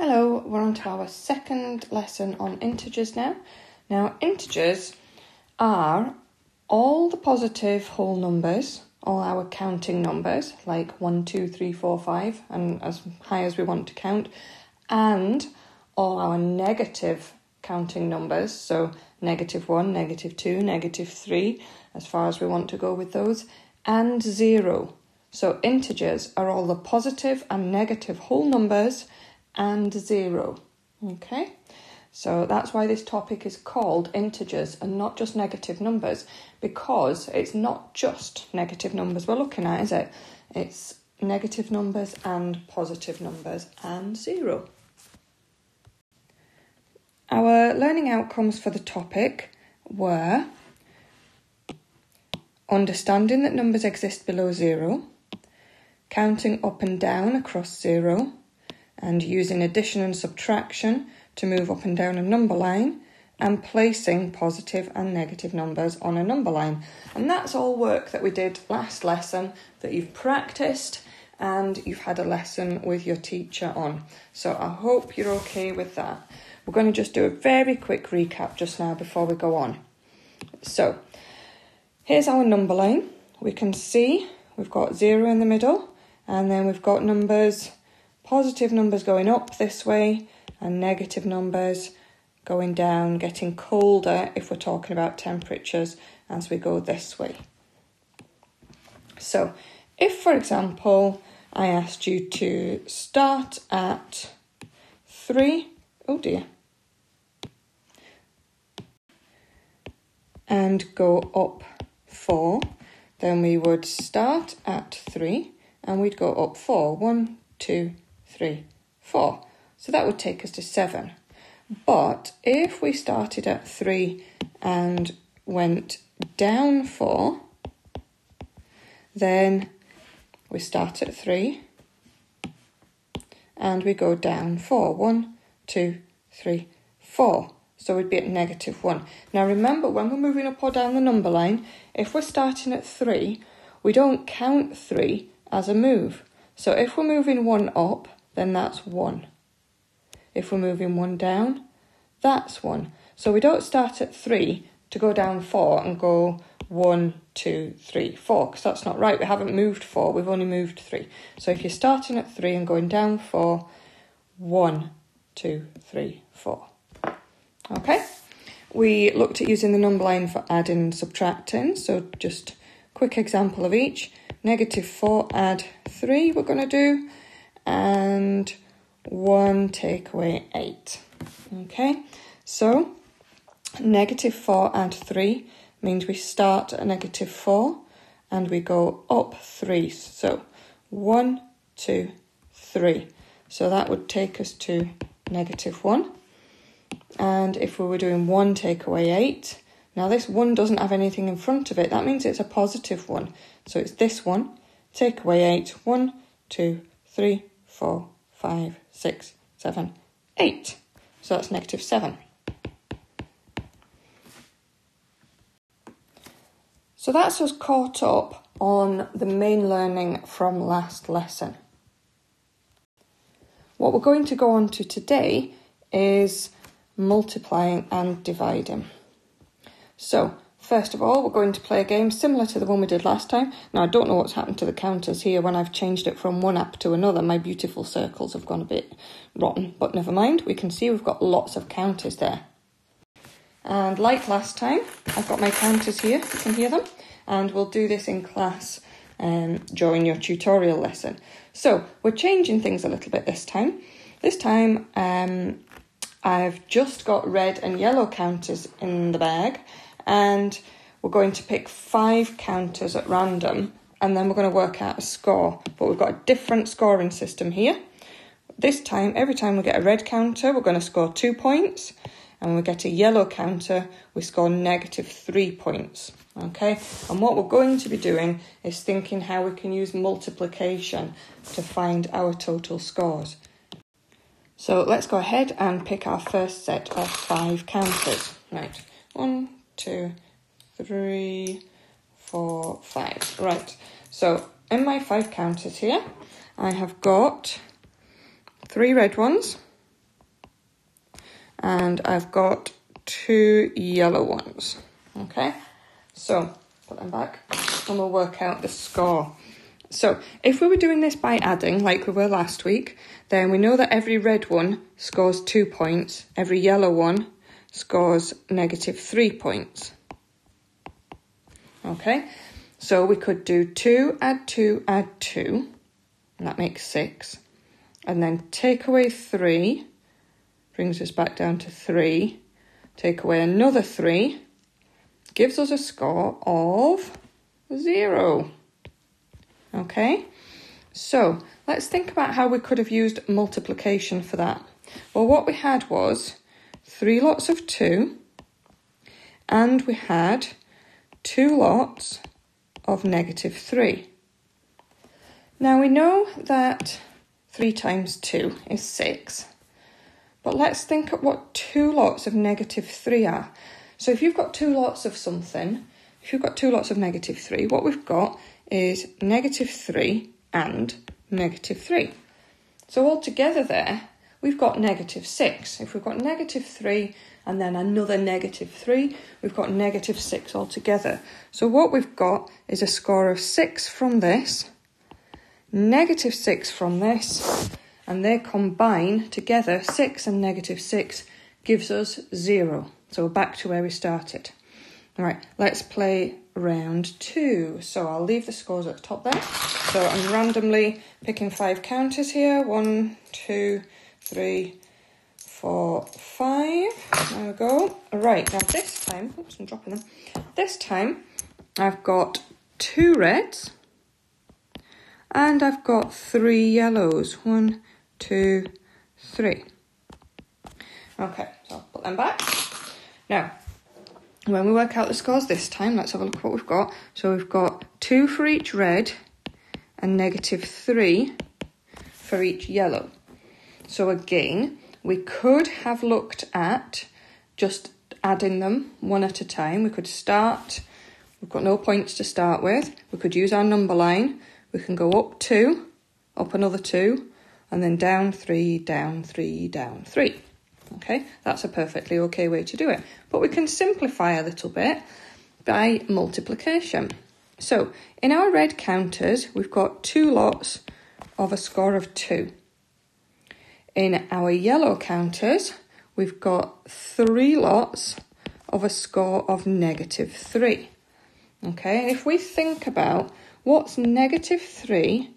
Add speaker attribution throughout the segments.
Speaker 1: Hello, we're on to our second lesson on integers now. Now, integers are all the positive whole numbers, all our counting numbers, like 1, 2, 3, 4, 5, and as high as we want to count, and all our negative counting numbers, so -1, -2, -3, as far as we want to go with those, and 0. So integers are all the positive and negative whole numbers and 0. Okay, so that's why this topic is called integers and not just negative numbers, because it's not just negative numbers we're looking at, is it? It's negative numbers and positive numbers and 0. Our learning outcomes for the topic were understanding that numbers exist below 0, counting up and down across 0, and using addition and subtraction to move up and down a number line, and placing positive and negative numbers on a number line. And that's all work that we did last lesson that you've practiced and you've had a lesson with your teacher on. So I hope you're okay with that. We're going to just do a very quick recap just now before we go on. So here's our number line. We can see we've got 0 in the middle, and then we've got numbers, positive numbers going up this way and negative numbers going down, getting colder if we're talking about temperatures as we go this way. So if, for example, I asked you to start at 3, oh dear, and go up 4, then we would start at 3 and we'd go up 4. 1, 2, 3, 4. So that would take us to 7. But if we started at 3 and went down 4, then we start at 3 and we go down 4. 1, 2, 3, 4. So we'd be at -1. Now remember, when we're moving up or down the number line, if we're starting at 3, we don't count 3 as a move. So if we're moving 1 up, then that's 1. If we're moving 1 down, that's 1. So we don't start at 3 to go down 4 and go 1, 2, 3, 4, because that's not right. We haven't moved 4, we've only moved 3. So if you're starting at 3 and going down 4, 1, 2, 3, 4. Okay, we looked at using the number line for adding and subtracting, so just quick example of each. -4 add 3 we're going to do, and 1 take away 8. Okay, so -4 add 3 means we start at -4 and we go up 3. So 1, 2, 3. So that would take us to -1. And if we were doing 1 take away 8, now this 1 doesn't have anything in front of it. That means it's a positive 1. So it's this one, take away 8. 1, 2, 3, 4, 5, 6, 7, 8. So that's -7. So that's us caught up on the main learning from last lesson. What we're going to go on to today is multiplying and dividing. So first of all, we're going to play a game similar to the one we did last time. Now, I don't know what's happened to the counters here when I've changed it from one app to another. My beautiful circles have gone a bit rotten, but never mind. We can see we've got lots of counters there. And like last time, I've got my counters here, you can hear them, and we'll do this in class during your tutorial lesson. So we're changing things a little bit this time. This time, I've just got red and yellow counters in the bag, and we're going to pick 5 counters at random, and then we're going to work out a score. But we've got a different scoring system here. This time, every time we get a red counter, we're going to score 2 points, and when we get a yellow counter, we score -3 points. Okay, and what we're going to be doing is thinking how we can use multiplication to find our total scores. So let's go ahead and pick our first set of 5 counters. Right, 1, 2, 3, 4, 5. Right, so in my 5 counters here, I have got 3 red ones, and I've got 2 yellow ones. Okay, so put them back and we'll work out the score. So if we were doing this by adding, like we were last week, then we know that every red one scores 2 points, every yellow one scores -3 points. Okay, so we could do 2, add 2, add 2, and that makes 6. And then take away 3, brings us back down to 3. Take away another 3, gives us a score of 0. Okay, so let's think about how we could have used multiplication for that. Well, what we had was 3 lots of 2, and we had 2 lots of -3. Now we know that 3 times 2 is 6, but let's think at what 2 lots of -3 are. So if you've got 2 lots of something, if you've got 2 lots of -3, what we've got is -3 and -3. So altogether there, we've got -6. If we've got -3 and then another -3, we've got -6 altogether. So what we've got is a score of 6 from this, -6 from this, and they combine together, 6 and -6 gives us 0. So we're back to where we started. All right, let's play round 2. So I'll leave the scores at the top there. So I'm randomly picking 5 counters here. 1, 2, 3, 4, 5. There we go. All right, now this time, oops, I'm dropping them. This time I've got 2 reds and I've got 3 yellows. 1, 2, 3. Okay, so I'll put them back. Now, when we work out the scores this time, let's have a look at what we've got. So we've got 2 for each red and -3 for each yellow. So again, we could have looked at just adding them one at a time. We could start, we've got no points to start with. We could use our number line. We can go up 2, up another 2, and then down 3, down 3, down 3. Okay, that's a perfectly okay way to do it. But we can simplify a little bit by multiplication. So in our red counters, we've got 2 lots of a score of 2. In our yellow counters, we've got 3 lots of a score of -3. Okay, if we think about what's -3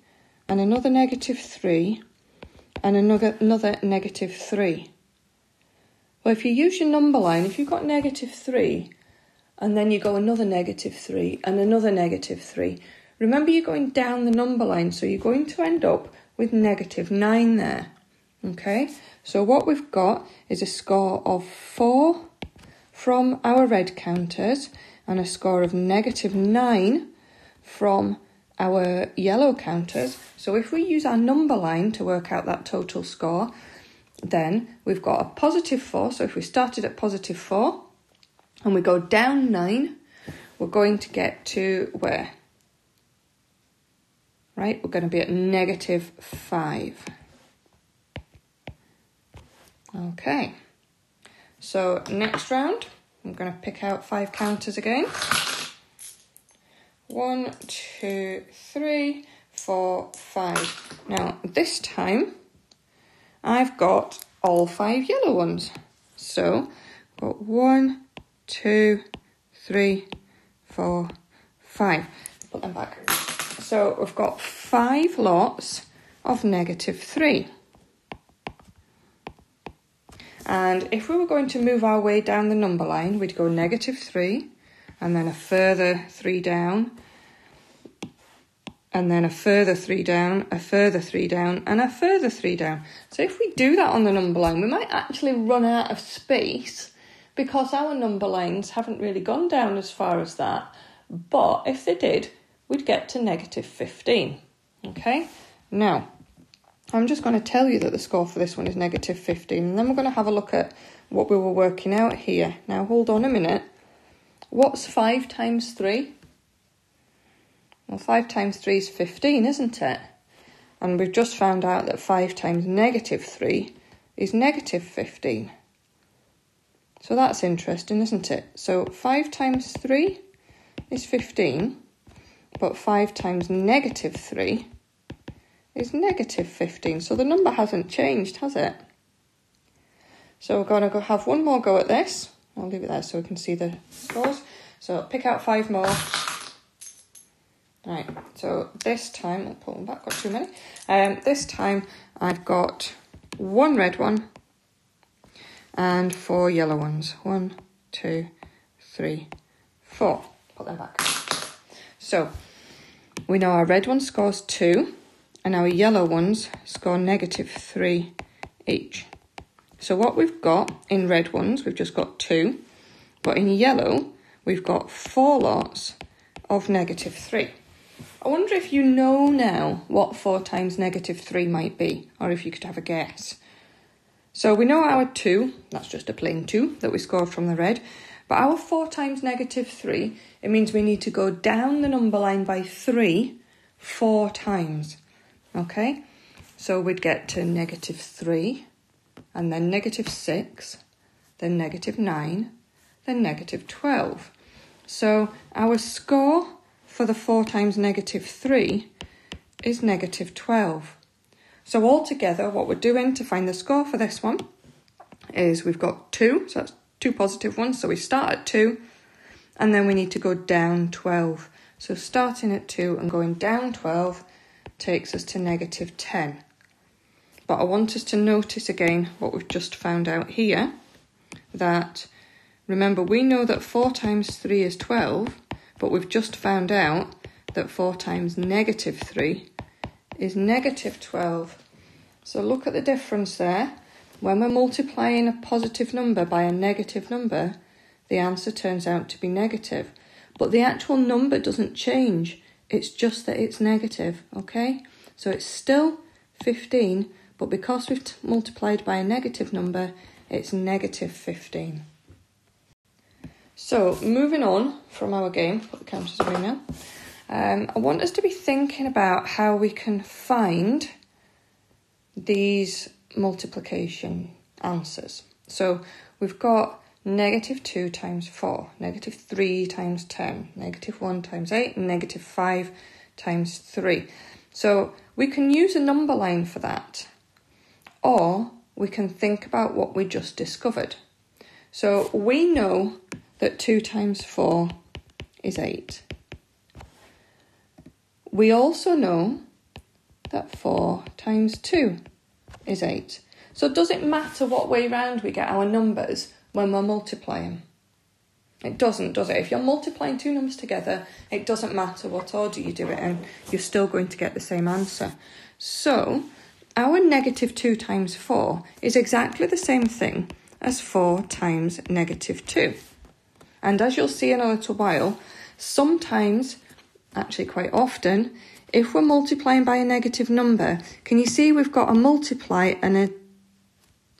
Speaker 1: and another -3 and another -3. Well, if you use your number line, if you've got -3 and then you go another -3 and another -3, remember you're going down the number line, so you're going to end up with -9 there. Okay, so what we've got is a score of 4 from our red counters and a score of -9 from our yellow counters. So if we use our number line to work out that total score, then we've got a +4. So if we started at +4 and we go down 9, we're going to get to where? Right, we're going to be at -5. Okay, so next round, I'm going to pick out 5 counters again. 1, 2, 3, 4, 5. Now, this time, I've got all 5 yellow ones. So, I've got 1, 2, 3, 4, 5. Put them back. So, we've got 5 lots of -3. And if we were going to move our way down the number line, we'd go -3, and then a further 3 down, and then a further 3 down, a further 3 down, and a further 3 down. So if we do that on the number line, we might actually run out of space because our number lines haven't really gone down as far as that. But if they did, we'd get to -15. Okay, now I'm just going to tell you that the score for this one is -15, and then we're going to have a look at what we were working out here. Now, hold on a minute. What's 5 times 3? Well, 5 times 3 is 15, isn't it? And we've just found out that 5 times -3 is -15. So that's interesting, isn't it? So 5 times 3 is 15, but 5 times negative 3 is negative 15. So the number hasn't changed, has it? So we're going to have one more go at this. I'll leave it there so we can see the scores. So pick out 5 more. Right, so this time, I'll pull them back, got too many. This time I've got 1 red one and 4 yellow ones. 1, 2, 3, 4. Put them back. So we know our red one scores 2 and our yellow ones score negative 3 each. So what we've got in red ones, we've just got 2, but in yellow, we've got 4 lots of negative 3. I wonder if you know now what 4 times negative 3 might be, or if you could have a guess. So we know our 2, that's just a plain 2 that we scored from the red, but our 4 times negative 3, it means we need to go down the number line by 3 4 times, okay? So we'd get to negative 3, and then negative 6, then negative 9, then negative 12. So our score for the 4 times negative 3 is negative 12. So altogether, what we're doing to find the score for this one is we've got 2, so that's 2 positive ones. So we start at 2, and then we need to go down 12. So starting at 2 and going down 12 takes us to negative 10. But I want us to notice again what we've just found out here, that, remember, we know that 4 times 3 is 12, but we've just found out that 4 times negative 3 is negative 12. So look at the difference there. When we're multiplying a positive number by a negative number, the answer turns out to be negative. But the actual number doesn't change. It's just that it's negative, okay? So it's still 15, but because we've multiplied by a negative number, it's negative 15. So moving on from our game, put the counters away now. I want us to be thinking about how we can find these multiplication answers. So we've got negative 2 times 4, negative 3 times 10, negative 1 times 8, and negative 5 times 3. So we can use a number line for that, or we can think about what we just discovered. So we know that 2 times 4 is 8. We also know that 4 times 2 is 8. So does it matter what way round we get our numbers when we're multiplying? It doesn't, does it? If you're multiplying 2 numbers together, it doesn't matter what order you do it in, you're still going to get the same answer. So our negative 2 times 4 is exactly the same thing as 4 times negative 2. And as you'll see in a little while, sometimes, actually quite often, if we're multiplying by a negative number, can you see we've got a multiply and a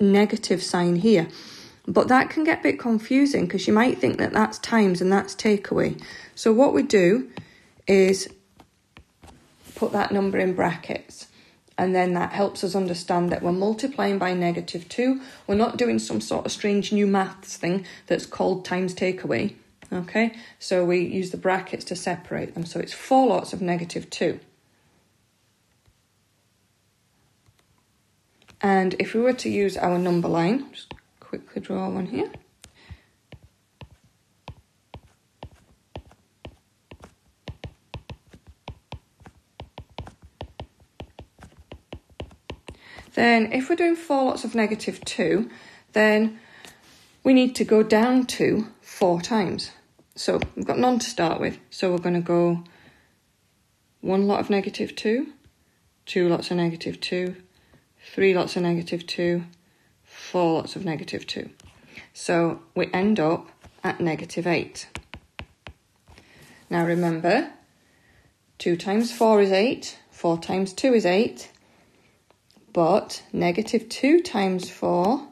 Speaker 1: negative sign here? But that can get a bit confusing because you might think that that's times and that's takeaway. So what we do is put that number in brackets. And then that helps us understand that we're multiplying by negative 2. We're not doing some sort of strange new maths thing that's called times takeaway. Okay, so we use the brackets to separate them. So it's 4 lots of negative 2. And if we were to use our number line, just quickly draw one here. Then if we're doing 4 lots of negative 2, then we need to go down 2 4 times. So we've got none to start with. So we're going to go 1 lot of negative 2, 2 lots of negative 2, 3 lots of negative 2, 4 lots of negative 2. So we end up at negative 8. Now remember, 2 times 4 is 8, 4 times 2 is 8, but negative 2 times 4,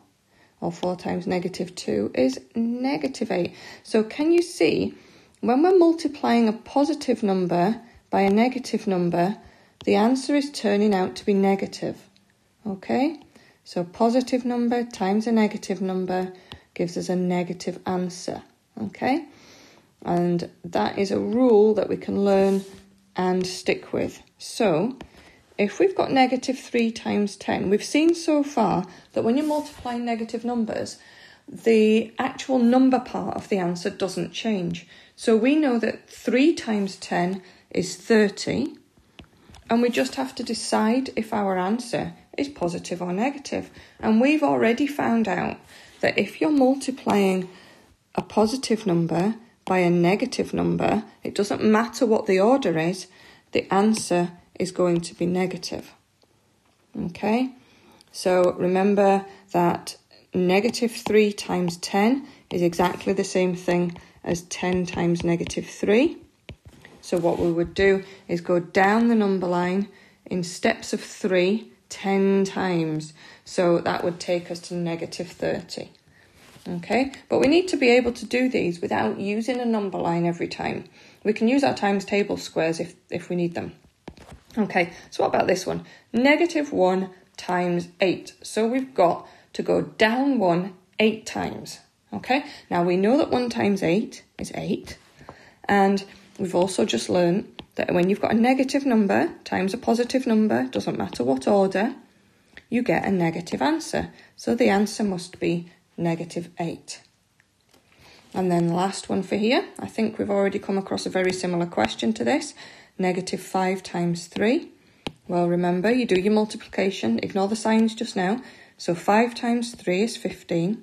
Speaker 1: or 4 times negative 2, is negative 8. So can you see, when we're multiplying a positive number by a negative number, the answer is turning out to be negative. Okay? So positive number times a negative number gives us a negative answer, okay? And that is a rule that we can learn and stick with. So if we've got negative 3 times 10, we've seen so far that when you're multiplying negative numbers, the actual number part of the answer doesn't change. So we know that 3 times 10 is 30, and we just have to decide if our answer is positive or negative. And we've already found out that if you're multiplying a positive number by a negative number, it doesn't matter what the order is, the answer is going to be negative. Okay, so remember that negative 3 times 10 is exactly the same thing as 10 times negative 3. So what we would do is go down the number line in steps of 3 10 times. So that would take us to negative 30. Okay, but we need to be able to do these without using a number line every time. We can use our times table squares if we need them. Okay, so what about this one? Negative 1 times 8. So we've got to go down 1 8 times. Okay, now we know that 1 times 8 is 8. And we've also just learned that when you've got a negative number times a positive number, doesn't matter what order, you get a negative answer. So the answer must be negative 8. And then the last one for here, I think we've already come across a very similar question to this. Negative 5 times 3. Well, remember, you do your multiplication, ignore the signs just now. So 5 times 3 is 15.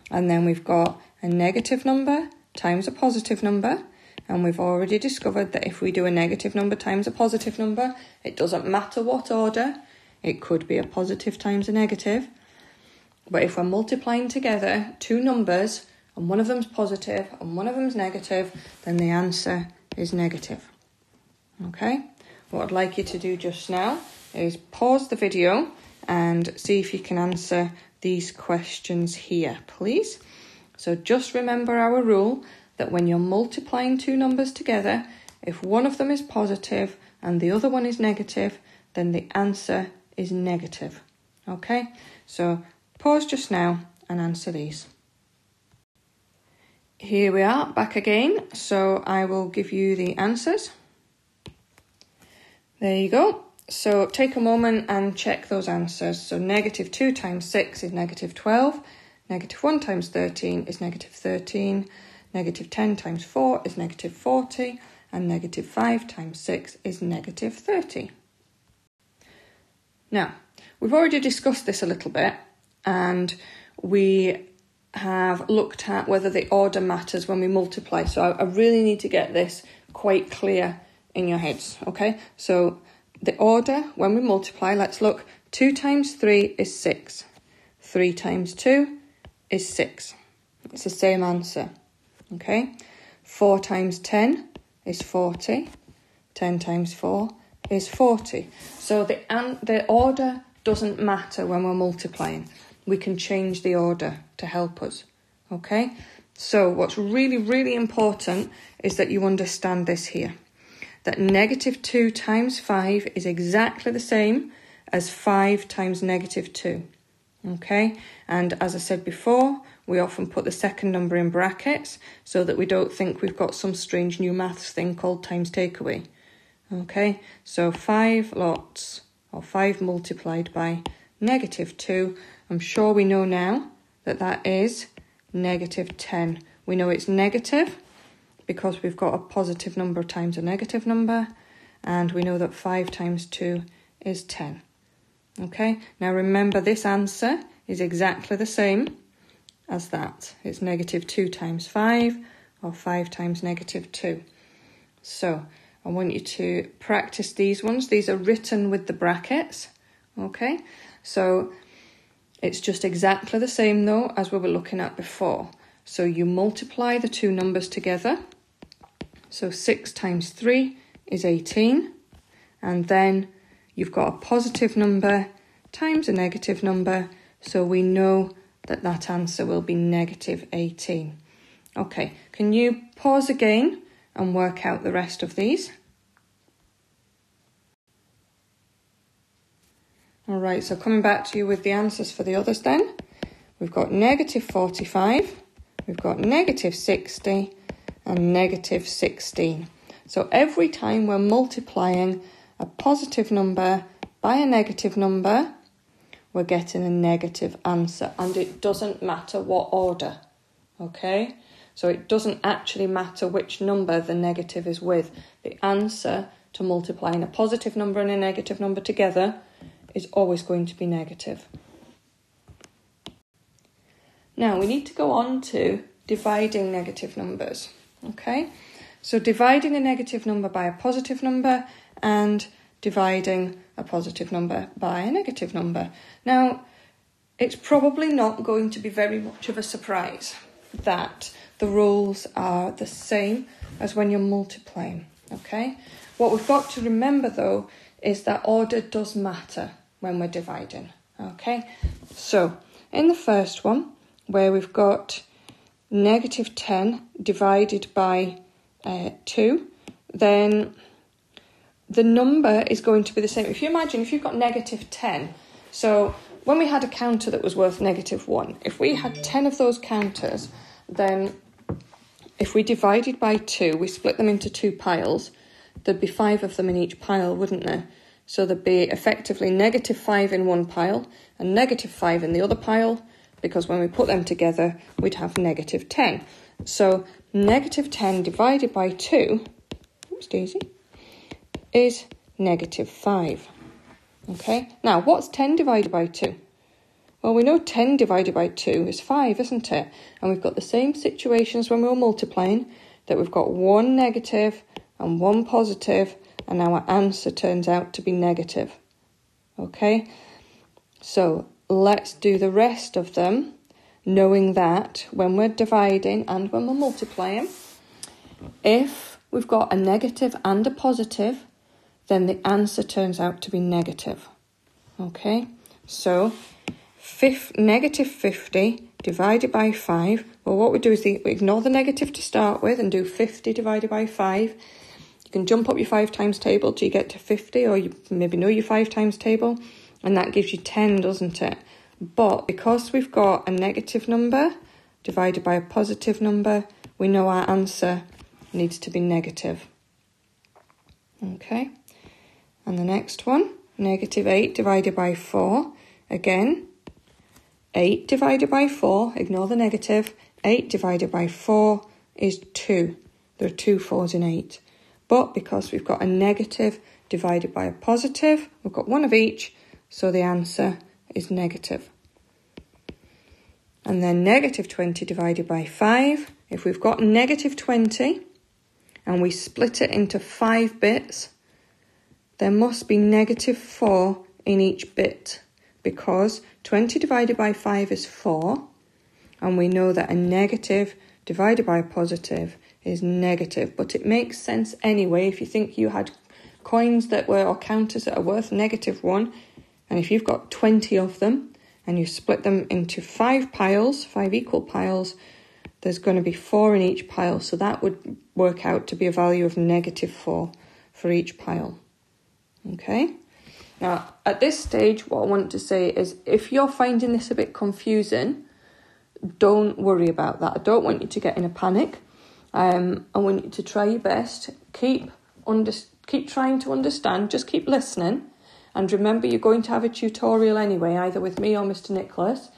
Speaker 1: And then we've got a negative number times a positive number. And we've already discovered that if we do a negative number times a positive number, it doesn't matter what order. It could be a positive times a negative. But if we're multiplying together two numbers, and one of them's positive and one of them's negative, then the answer is negative. Okay? What I'd like you to do just now is pause the video and see if you can answer these questions here, please. So just remember our rule that when you're multiplying two numbers together, if one of them is positive and the other one is negative, then the answer is negative. Okay? So pause just now and answer these. Here we are, back again. So I will give you the answers. There you go. So take a moment and check those answers. So negative 2 times 6 is negative 12. Negative 1 times 13 is negative 13. Negative 10 times 4 is negative 40. And negative 5 times 6 is negative 30. Now, we've already discussed this a little bit, and we have looked at whether the order matters when we multiply. So I really need to get this quite clear in your heads, okay? So the order when we multiply, let's look. 2 times 3 is 6. 3 times 2 is 6. It's the same answer, okay? 4 times 10 is 40. 10 times 4 is 40. So the order doesn't matter when we're multiplying. We can change the order to help us, okay? So what's really, really important is that you understand this here, that negative 2 times 5 is exactly the same as 5 times negative 2, okay? And as I said before, we often put the second number in brackets so that we don't think we've got some strange new maths thing called times takeaway, okay? So 5 lots, or 5 multiplied by negative 2, I'm sure we know now that that is negative 10. We know it's negative because we've got a positive number times a negative number, and we know that 5 times 2 is 10. Okay, now remember this answer is exactly the same as that. It's negative 2 times 5, or 5 times negative 2. So I want you to practice these ones. These are written with the brackets. Okay, so it's just exactly the same though as we were looking at before. So you multiply the two numbers together. So 6 times 3 is 18. And then you've got a positive number times a negative number. So we know that that answer will be negative 18. Okay, can you pause again and work out the rest of these? All right, so coming back to you with the answers for the others then. we've got negative 45, we've got negative 60, and negative 16. So every time we're multiplying a positive number by a negative number, we're getting a negative answer, and it doesn't matter what order, okay? So it doesn't actually matter which number the negative is with. The answer to multiplying a positive number and a negative number together is always going to be negative. Now we need to go on to dividing negative numbers, okay? So dividing a negative number by a positive number and dividing a positive number by a negative number. Now, it's probably not going to be very much of a surprise that the rules are the same as when you're multiplying, okay? What we've got to remember, though, is that order does matter when we're dividing, okay? So, in the first one, where we've got negative 10 divided by 2, then the number is going to be the same. If you imagine, if you've got negative 10, so when we had a counter that was worth negative 1, if we had 10 of those counters, then if we divided by 2, we split them into 2 piles, there'd be 5 of them in each pile, wouldn't there? So there'd be effectively negative 5 in one pile and negative 5 in the other pile, because when we put them together, we'd have negative 10. So negative 10 divided by 2, oops, Daisy, is negative 5. Okay, now what's 10 divided by 2? Well, we know 10 divided by 2 is 5, isn't it? And we've got the same situation as when we were multiplying, that we've got one negative and one positive, and our answer turns out to be negative. Okay, so let's do the rest of them, knowing that when we're dividing and when we're multiplying, if we've got a negative and a positive, then the answer turns out to be negative. Okay, so negative 50 divided by 5. Well, what we do is we ignore the negative to start with and do 50 divided by 5. You can jump up your 5 times table till you get to 50, or you maybe know your 5 times table, and that gives you 10, doesn't it? But because we've got a negative number divided by a positive number, we know our answer needs to be negative. Okay, and the next one, negative 8 divided by 4. Again, 8 divided by 4, ignore the negative, 8 divided by 4 is 2. There are 2 4s in 8. But because we've got a negative divided by a positive, we've got one of each, so the answer is negative. And then negative 20 divided by 5. If we've got negative 20 and we split it into 5 bits, there must be negative 4 in each bit, because 20 divided by 5 is 4, and we know that a negative divided by a positive is negative. But it makes sense anyway if you think you had coins that were, or counters that are worth negative 1, and if you've got 20 of them and you split them into 5 piles, 5 equal piles, there's going to be 4 in each pile, so that would work out to be a value of negative 4 for each pile. Okay, now at this stage what I want to say is, if you're finding this a bit confusing, don't worry about that. I don't want you to get in a panic. I want you to try your best. Keep trying to understand, just keep listening, and remember you're going to have a tutorial anyway, either with me or Mr. Nicholas,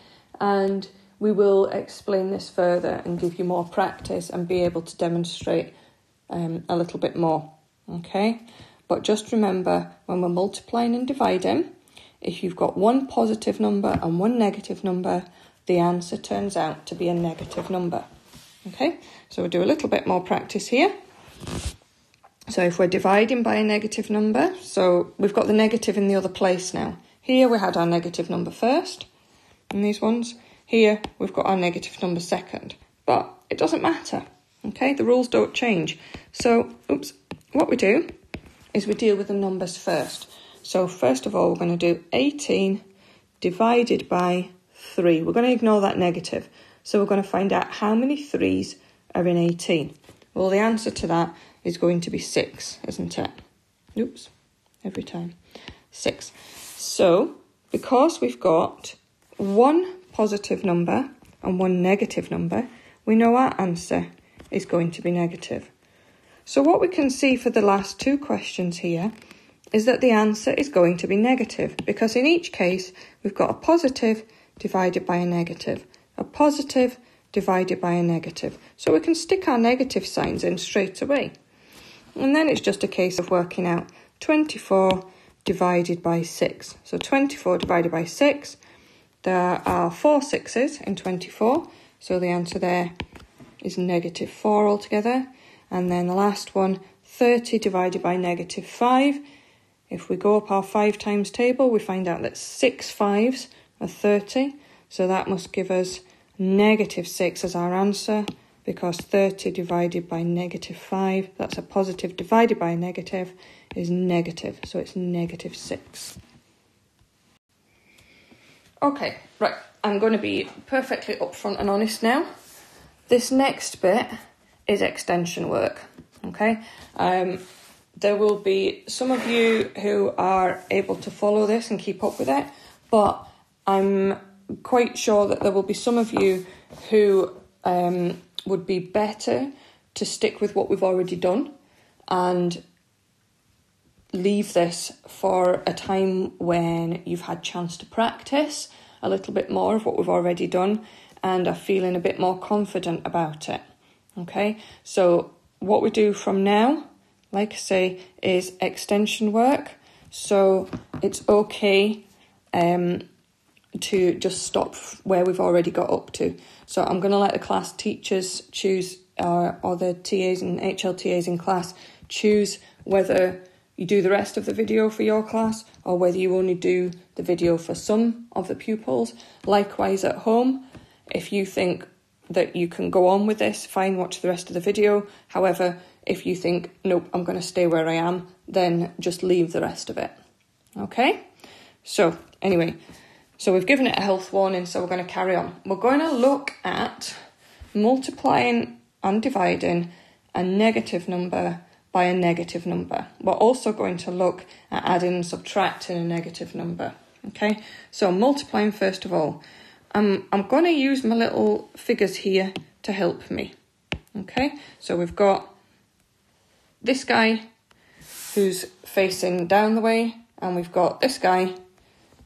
Speaker 1: and we will explain this further and give you more practice and be able to demonstrate a little bit more. Okay, but just remember, when we're multiplying and dividing, if you've got one positive number and one negative number, the answer turns out to be a negative number. Okay, so we'll do a little bit more practice here. So if we're dividing by a negative number, so we've got the negative in the other place now. Here we had our negative number first, in these ones. Here we've got our negative number second. But it doesn't matter, okay? The rules don't change. So, what we do is we deal with the numbers first. So first of all, we're going to do 18 divided by 3. We're going to ignore that negative. So we're going to find out how many 3s are in 18. Well, the answer to that is going to be 6, isn't it? Oops, every time. 6. So, because we've got one positive number and one negative number, we know our answer is going to be negative. So what we can see for the last two questions here is that the answer is going to be negative, because in each case we've got a positive divided by a negative, a positive divided by a negative. So we can stick our negative signs in straight away. And then it's just a case of working out 24 divided by 6. So 24 divided by 6, there are 4 6s in 24, so the answer there is negative 4 altogether. And then the last one, 30 divided by negative 5. If we go up our 5 times table, we find out that 6 5s are 30, so that must give us negative 6 as our answer, because 30 divided by negative 5, that's a positive divided by a negative, is negative, so it's negative 6. Okay, right, I'm going to be perfectly upfront and honest now. This next bit is extension work, okay? There will be some of you who are able to follow this and keep up with it, but I'm quite sure that there will be some of you who would be better to stick with what we've already done and leave this for a time when you've had chance to practice a little bit more of what we've already done and are feeling a bit more confident about it. Okay, so what we do from now, like I say, is extension work. So it's okay to just stop where we've already got up to. So I'm going to let the class teachers choose, or the TAs and HLTAs in class choose whether you do the rest of the video for your class or whether you only do the video for some of the pupils. Likewise at home, if you think that you can go on with this, fine, watch the rest of the video. However, if you think, nope, I'm going to stay where I am, then just leave the rest of it. Okay? So, anyway, so we've given it a health warning, so we're going to carry on. We're going to look at multiplying and dividing a negative number by a negative number. We're also going to look at adding and subtracting a negative number. Okay? So, multiplying first of all. I'm going to use my little figures here to help me. Okay, so we've got this guy who's facing down the way, and we've got this guy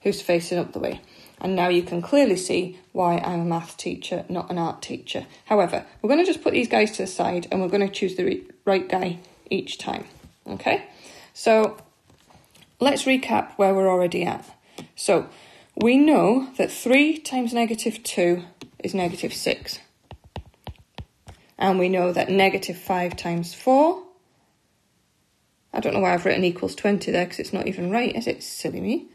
Speaker 1: who's facing up the way. And now you can clearly see why I'm a math teacher, not an art teacher. However, we're going to just put these guys to the side and we're going to choose the right guy each time. Okay, so let's recap where we're already at. So we know that 3 times negative 2 is negative 6. And we know that negative 5 times 4, I don't know why I've written equals 20 there because it's not even right, is it? Silly me.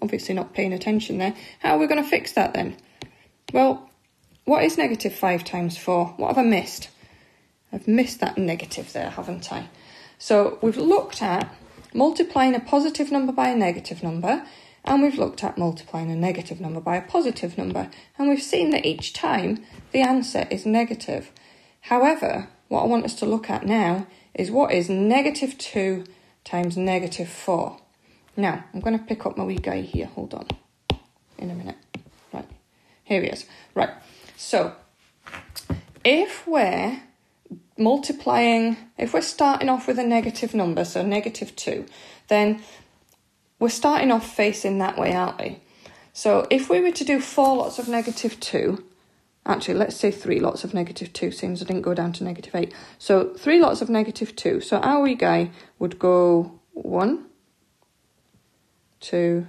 Speaker 1: Obviously not paying attention there. How are we going to fix that then? Well, what is negative 5 times 4? What have I missed? I've missed that negative there, haven't I? So we've looked at multiplying a positive number by a negative number, and we've looked at multiplying a negative number by a positive number, and we've seen that each time the answer is negative. However, what I want us to look at now is what is negative 2 times negative 4. Now, I'm going to pick up my wee guy here. Hold on. In a minute. Right. Here he is. Right. So, if we're starting off with a negative number, so negative 2, then we're starting off facing that way, aren't we? So if we were to do 4 lots of negative 2, actually, let's say 3 lots of negative 2, since I didn't go down to negative 8. So 3 lots of negative 2. So our wee guy would go 1, 2,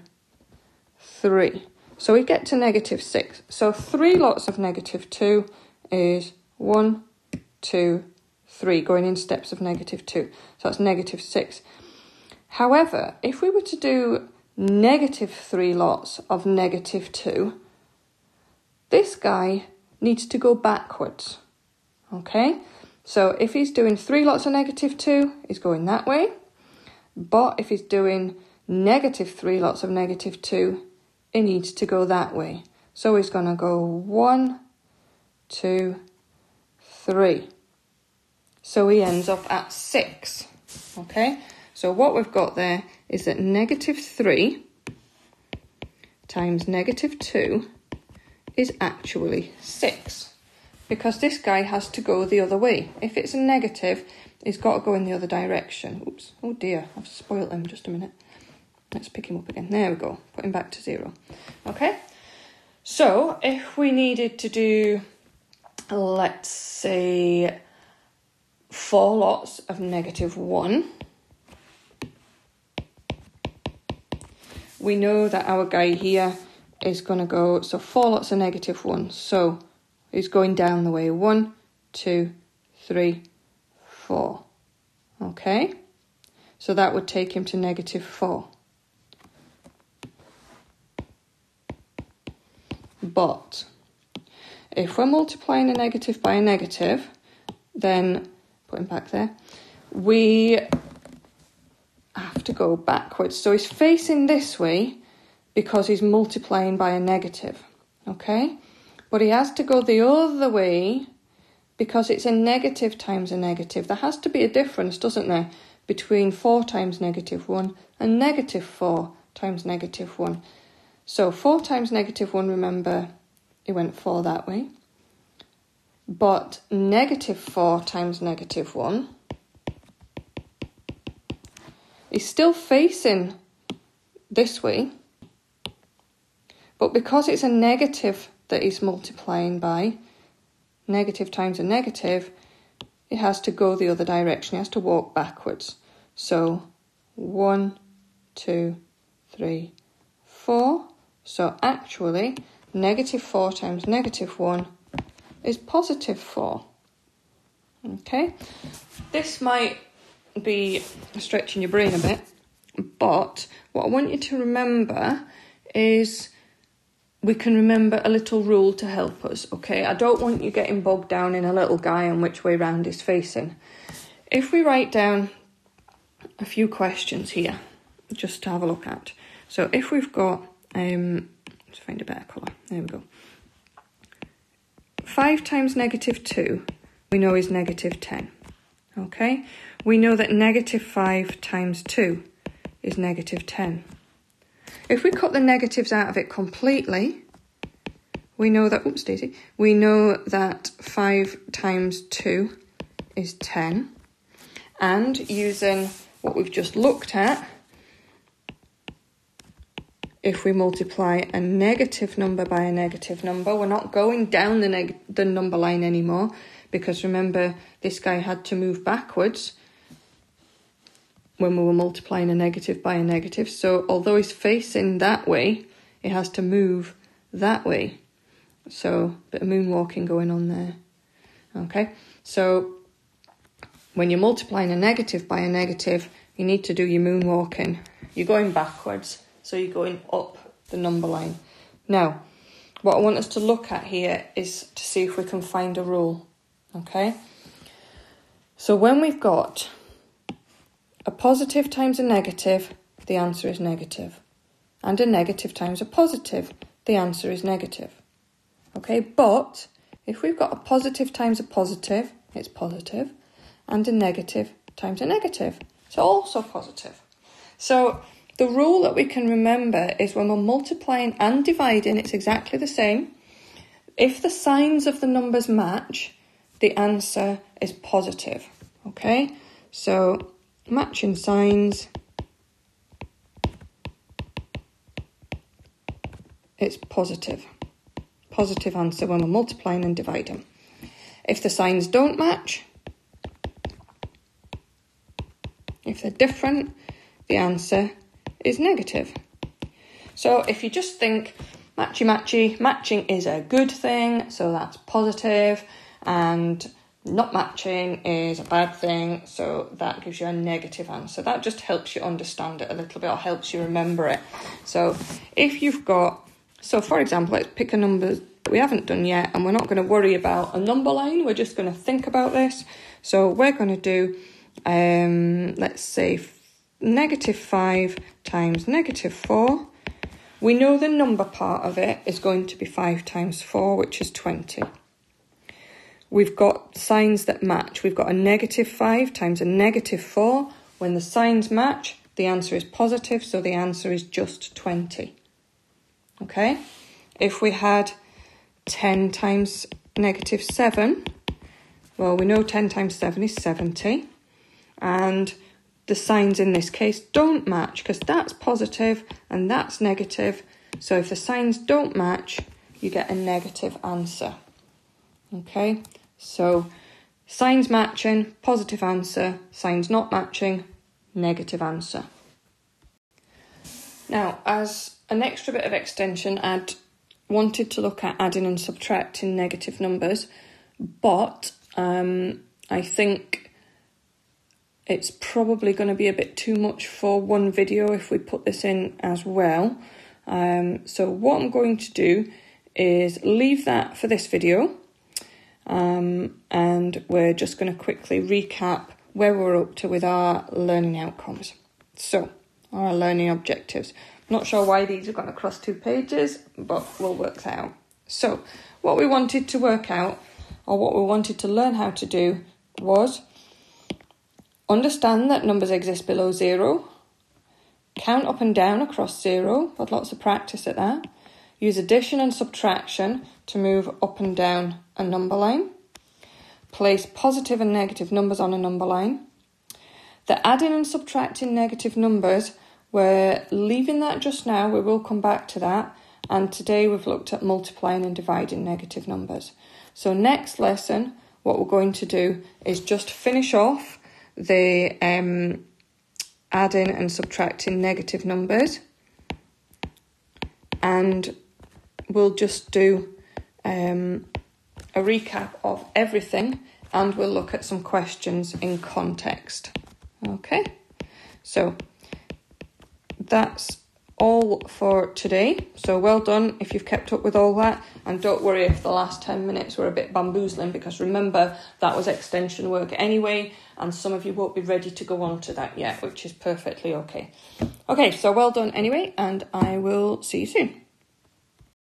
Speaker 1: 3. So we get to negative 6. So 3 lots of negative 2 is 1, 2, 3, going in steps of negative 2. So that's negative 6. However, if we were to do negative 3 lots of negative 2, this guy needs to go backwards. Okay? So if he's doing 3 lots of negative 2, he's going that way. But if he's doing negative 3 lots of negative 2, he needs to go that way. So he's going to go 1, 2, 3. So he ends up at 6. Okay? So what we've got there is that negative 3 times negative 2 is actually 6, because this guy has to go the other way. If it's a negative, it's got to go in the other direction. Oops, oh dear, I've spoilt him, just a minute. Let's pick him up again. There we go, put him back to 0. Okay, so if we needed to do, let's say, 4 lots of -1, we know that our guy here is going to go, so 4 lots of -1, so he's going down the way, 1, 2, 3, 4, okay? So that would take him to -4. But if we're multiplying a negative by a negative, then, put him back there, we have to go backwards. So he's facing this way because he's multiplying by a negative, okay? But he has to go the other way because it's a negative times a negative. There has to be a difference, doesn't there, between 4 times -1 and -4 times -1. So 4 times -1, remember, it went 4 that way. But -4 times -1 is still facing this way. But because it's a negative that he's multiplying by, negative times a negative, it has to go the other direction. It has to walk backwards. So 1, 2, 3, 4. So actually, -4 times -1 is +4. Okay, this might be stretching your brain a bit, but what I want you to remember is we can remember a little rule to help us, okay? I don't want you getting bogged down in a little guy and which way round he's facing. If we write down a few questions here, just to have a look at. So if we've got, let's find a better colour, there we go. 5 times -2, we know is -10, okay? We know that -5 times 2 is -10. If we cut the negatives out of it completely, we know that, oops daisy, we know that 5 times 2 is 10. And using what we've just looked at, if we multiply a negative number by a negative number, we're not going down the number line anymore, because remember, this guy had to move backwards when we were multiplying a negative by a negative. So although he's facing that way, it has to move that way. So a bit of moonwalking going on there. Okay, so when you're multiplying a negative by a negative, you need to do your moonwalking. You're going backwards, so you're going up the number line. Now, what I want us to look at here is to see if we can find a rule. Okay, so when we've got a positive times a negative, the answer is negative. And a negative times a positive, the answer is negative. Okay, but if we've got a positive times a positive, it's positive. And a negative times a negative, it's also positive. So the rule that we can remember is when we're multiplying and dividing, it's exactly the same. If the signs of the numbers match, the answer is positive. Okay, so matching signs, it's positive. Positive answer when we're multiplying and dividing. If the signs don't match, if they're different, the answer is negative. So if you just think matchy-matchy, matching is a good thing, so that's positive, and not matching is a bad thing, so that gives you a negative answer. That just helps you understand it a little bit, or helps you remember it. So if you've got, so for example, let's pick a number that we haven't done yet, and we're not going to worry about a number line, we're just going to think about this. So we're going to do, let's say, -5 times -4. We know the number part of it is going to be 5 times 4, which is 20. We've got signs that match. We've got a -5 times a -4. When the signs match, the answer is positive, so the answer is just 20. Okay? If we had 10 times negative 7. Well, we know 10 times 7 is 70. And the signs in this case don't match because that's positive and that's negative. So if the signs don't match, you get a negative answer. Okay, so signs matching, positive answer. Signs not matching, negative answer. Now, as an extra bit of extension, I'd wanted to look at adding and subtracting negative numbers, but I think it's probably going to be a bit too much for one video if we put this in as well. So what I'm going to do is leave that for this video, and we're just going to quickly recap where we're up to with our learning outcomes. So, our learning objectives. Not sure why these have gone across 2 pages, but we'll work that out. So, what we wanted to work out, or what we wanted to learn how to do, was understand that numbers exist below 0, count up and down across 0, had lots of practice at that, use addition and subtraction to move up and down a number line, place positive and negative numbers on a number line. The adding and subtracting negative numbers, we're leaving that just now, we will come back to that, and today we've looked at multiplying and dividing negative numbers. So next lesson, what we're going to do is just finish off the adding and subtracting negative numbers, and we'll just do a recap of everything, and we'll look at some questions in context. Okay, so that's all for today. So well done if you've kept up with all that, and don't worry if the last 10 minutes were a bit bamboozling, because remember that was extension work anyway, and some of you won't be ready to go on to that yet, which is perfectly okay. Okay, so well done anyway, and I will see you soon.